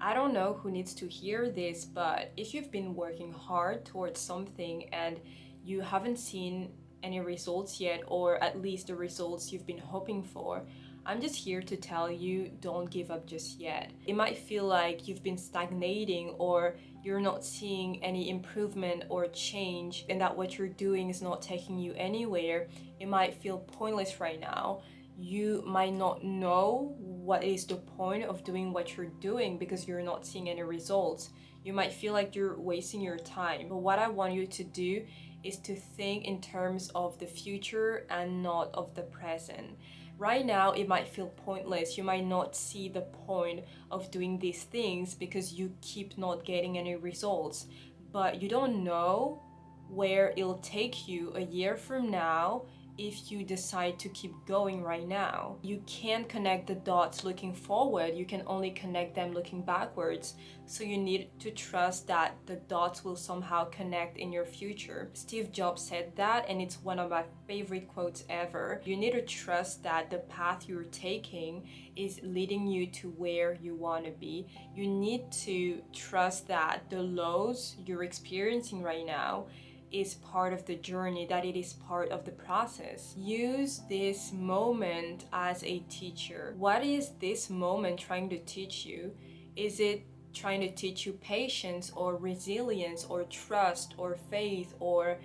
I don't know who needs to hear this, but if you've been working hard towards something and you haven't seen any results yet, or at least the results you've been hoping for, I'm just here to tell you, don't give up just yet. It might feel like you've been stagnating or you're not seeing any improvement or change, and that what you're doing is not taking you anywhere. It might feel pointless right now. You might not know what is the point of doing what you're doing because you're not seeing any results. You might feel like you're wasting your time. But what I want you to do is to think in terms of the future and not of the present. Right now, it might feel pointless. You might not see the point of doing these things because you keep not getting any results. But you don't know where it'll take you a year from now if you decide to keep going right now. You can't connect the dots looking forward, you can only connect them looking backwards. So you need to trust that the dots will somehow connect in your future. Steve Jobs said that, and it's one of my favorite quotes ever. You need to trust that the path you're taking is leading you to where you want to be. You need to trust that the lows you're experiencing right now is part of the journey, that it is part of the process. Use this moment as a teacher. What is this moment trying to teach you? Is it trying to teach you patience or resilience or trust or faith or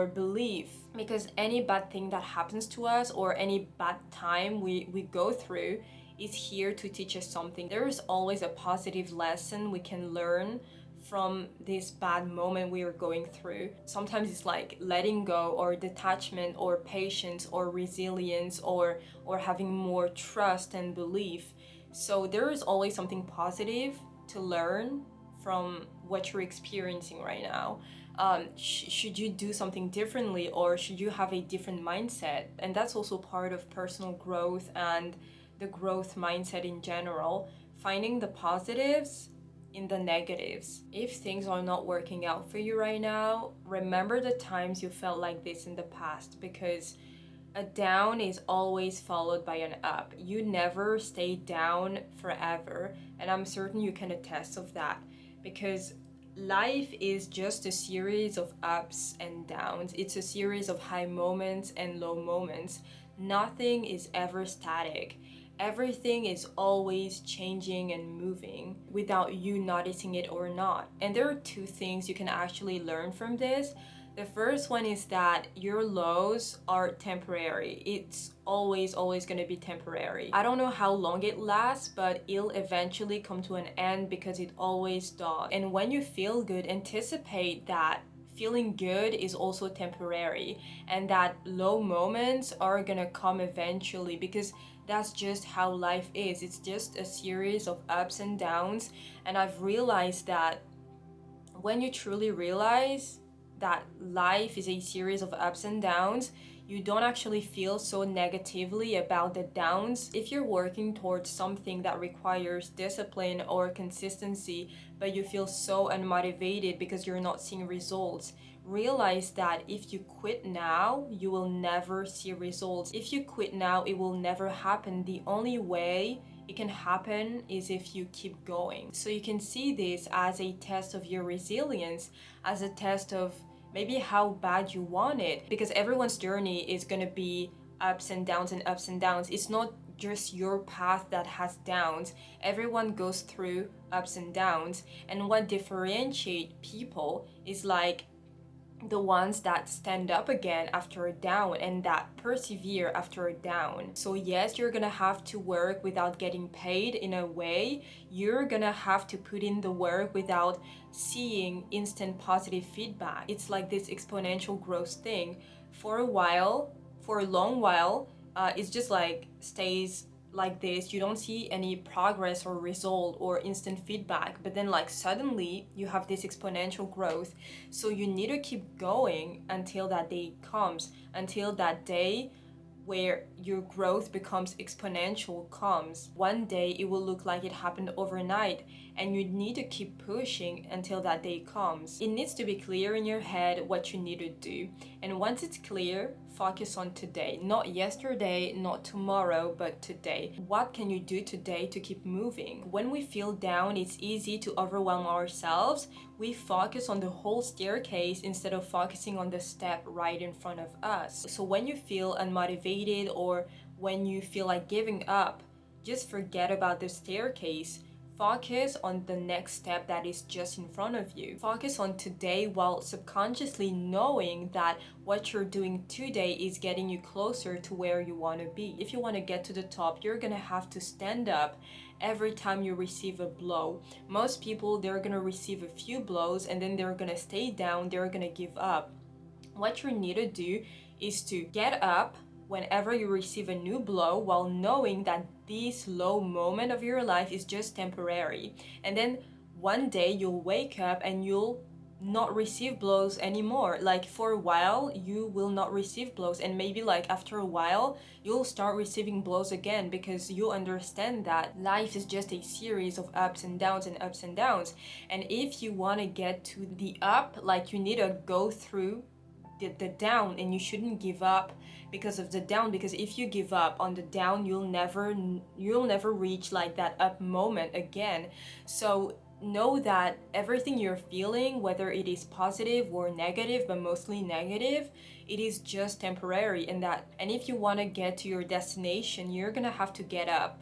belief? Because any bad thing that happens to us or any bad time we go through is here to teach us something. There is always a positive lesson we can learn from this bad moment we are going through. Sometimes it's like letting go or detachment or patience or resilience or having more trust and belief. So there is always something positive to learn from what you're experiencing right now. Should you do something differently, or should you have a different mindset? And that's also part of personal growth and the growth mindset in general, finding the positives in the negatives. If things are not working out for you right now, remember the times you felt like this in the past, because a down is always followed by an up. You never stay down forever, and I'm certain you can attest of that, because life is just a series of ups and downs. It's a series of high moments and low moments. Nothing is ever static. Everything is always changing and moving without you noticing it or not. And there are two things you can actually learn from this. The first one is that your lows are temporary. It's always going to be temporary. I don't know how long it lasts, but it'll eventually come to an end, because it always does. And when you feel good, anticipate that feeling good is also temporary, and that low moments are gonna come eventually, because that's just how life is. It's just a series of ups and downs. And I've realized that when you truly realize that life is a series of ups and downs, you don't actually feel so negatively about the downs. If you're working towards something that requires discipline or consistency, but you feel so unmotivated because you're not seeing results, realize that if you quit now, you will never see results. If you quit now, it will never happen. The only way it can happen is if you keep going. So you can see this as a test of your resilience, as a test of maybe how bad you want it, because everyone's journey is going to be ups and downs and ups and downs. It's not just your path that has downs. Everyone goes through ups and downs, and what differentiates people is like the ones that stand up again after a down and that persevere after a down. So yes, you're gonna have to work without getting paid. In a way, you're gonna have to put in the work without seeing instant positive feedback. It's like this exponential growth thing. For a while, for a long while, it's just like stays like this. You don't see any progress or result or instant feedback, but then like suddenly you have this exponential growth. So you need to keep going until that day comes, until that day where your growth becomes exponential comes. One day it will look like it happened overnight, and you need to keep pushing until that day comes. It needs to be clear in your head what you need to do, and once it's clear, focus on today. Not yesterday, not tomorrow, but today. What can you do today to keep moving? When we feel down, it's easy to overwhelm ourselves. We focus on the whole staircase instead of focusing on the step right in front of us. So when you feel unmotivated or when you feel like giving up, just forget about the staircase. Focus on the next step that is just in front of you. Focus on today while subconsciously knowing that what you're doing today is getting you closer to where you want to be. If you want to get to the top, you're going to have to stand up every time you receive a blow. Most people, they're going to receive a few blows and then they're going to stay down, they're going to give up. What you need to do is to get up whenever you receive a new blow while knowing that this low moment of your life is just temporary. And then one day you'll wake up and you'll not receive blows anymore. Like for a while you will not receive blows, and maybe like after a while you'll start receiving blows again, because you understand that life is just a series of ups and downs and ups and downs. And if you want to get to the up, like you need to go through the down, and you shouldn't give up because of the down, because if you give up on the down, you'll never reach like that up moment again. So know that everything you're feeling, whether it is positive or negative, but mostly negative, it is just temporary. And if you want to get to your destination, you're gonna have to get up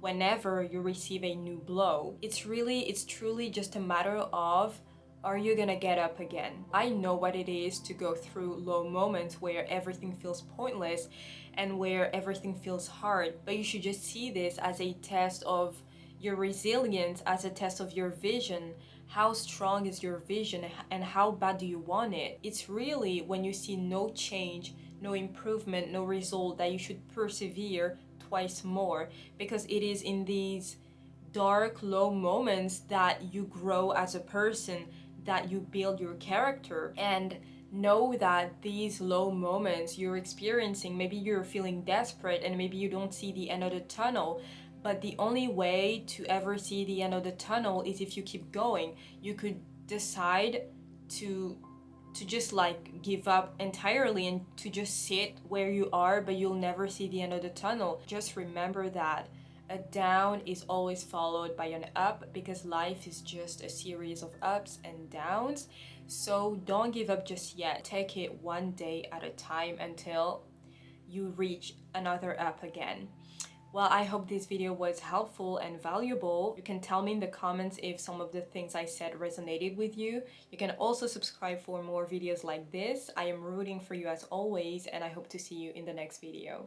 whenever you receive a new blow. It's truly just a matter of, are you gonna get up again? I know what it is to go through low moments where everything feels pointless and where everything feels hard, but you should just see this as a test of your resilience, as a test of your vision. How strong is your vision and how bad do you want it? It's really when you see no change, no improvement, no result, that you should persevere twice more, because it is in these dark, low moments that you grow as a person, that you build your character. And know that these low moments you're experiencing, maybe you're feeling desperate and maybe you don't see the end of the tunnel, but the only way to ever see the end of the tunnel is if you keep going. You could decide to just like give up entirely and to just sit where you are, but you'll never see the end of the tunnel. Just remember that a down is always followed by an up, because life is just a series of ups and downs. So don't give up just yet. Take it one day at a time until you reach another up again. Well, I hope this video was helpful and valuable. You can tell me in the comments if some of the things I said resonated with you. You can also subscribe for more videos like this. I am rooting for you as always, and I hope to see you in the next video.